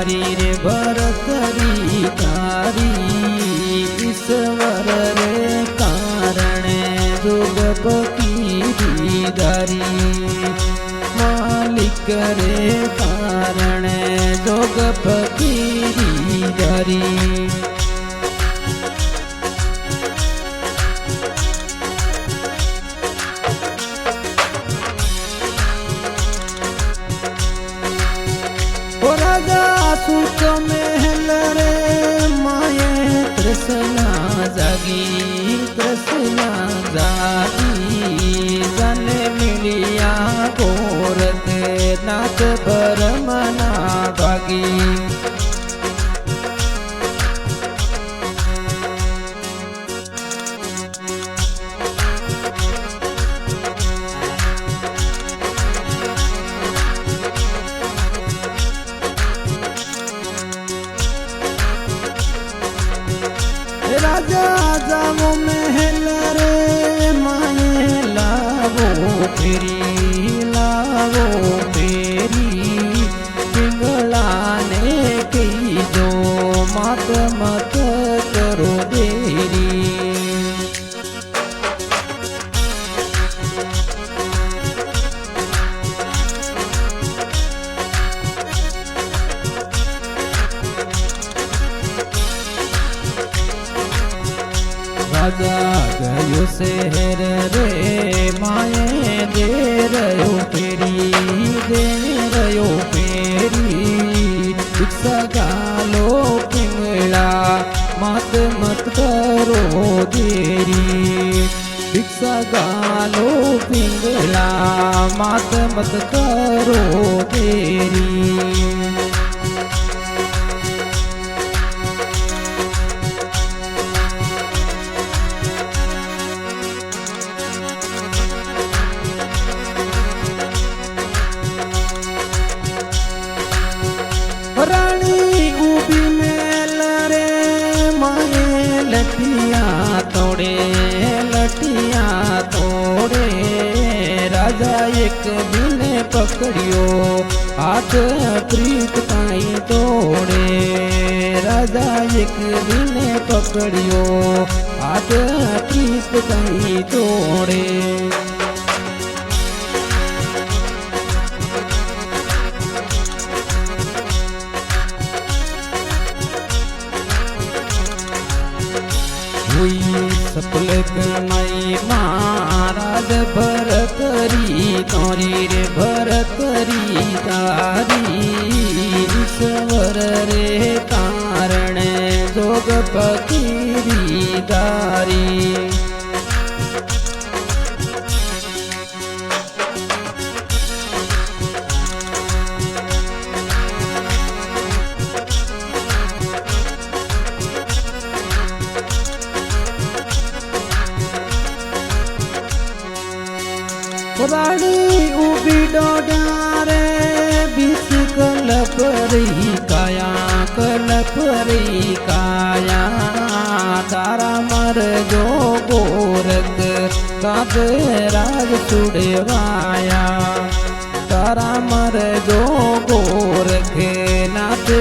तारी रे भरतरी तारी ईश्वर रे कारणे जोग फकीरी दारी मालिक रे कारणे जोग फकीरी दारी सुख महल रे माये तृष्णा जागी जने मिलिया गोरख नाथ भरमना भागी राजा जावो महल रे माये लावो फेरी पिंगला ने कही जो मत मत करो देरी राजा गयो शहर रे माये दे रयो फेरी भिक्षा गालो पिंगला मत मत करो देरी भिक्षा गालो पिंगला मत मत करो देरी रानी उबी मेल रे माये लठिया तोड़े राजा एक दिन पकड़ियो हाथ प्रीत काई तोड़े राजा एक दिन पकड़ियो हाथ प्रीत काई तोड़े सफल कमाई महाराज भरतरी तोरी रे भरतरी तारी ईश्वर रे कारणे जोग फकीरी दारी रानी उबी डोडारे बीच कलपरी काया तारा मर जो गोरख काद राज सुड़वाया तारा मर जो गोरख नाथ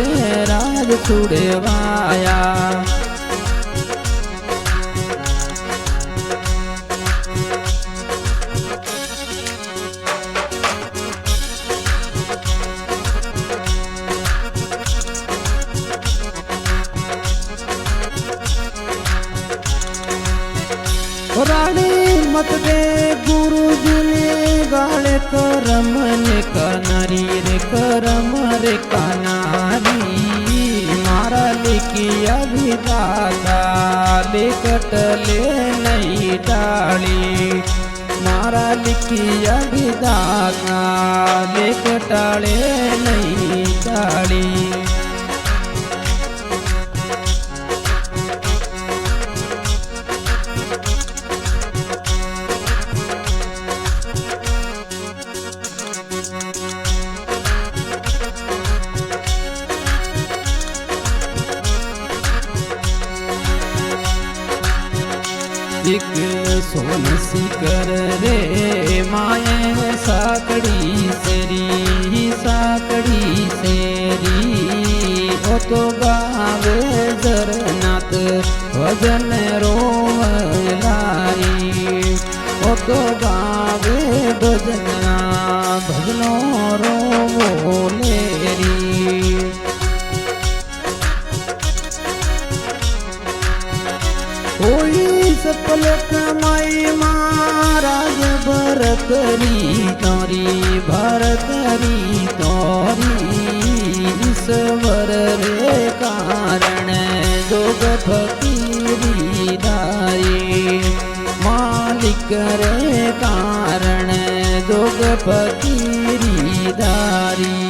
राज सुड़वाया रानी मत दे गुरु जी ने गाले करम ने कनारी रे करम रे कनारी मारा लिखिया विधाता लेकट ले नहीं डाली मारा लिखिया विधाता लेकट ले नहीं डाली एक सोन सिकर रे माये साकड़ी सेरी તો ગાવે જરનાથ ભજન રોવલાઈ તો ગાવે ભજના ભજનો રોવો લેરી કોઈ સફલ કમાઈ મહારાજ ભરતરી તોરી ભરતરી તોરી ઈશ્વર રે કારણ જોગ ફકીરી દારી માલિક રે કારણ જોગ ફકીરી દારી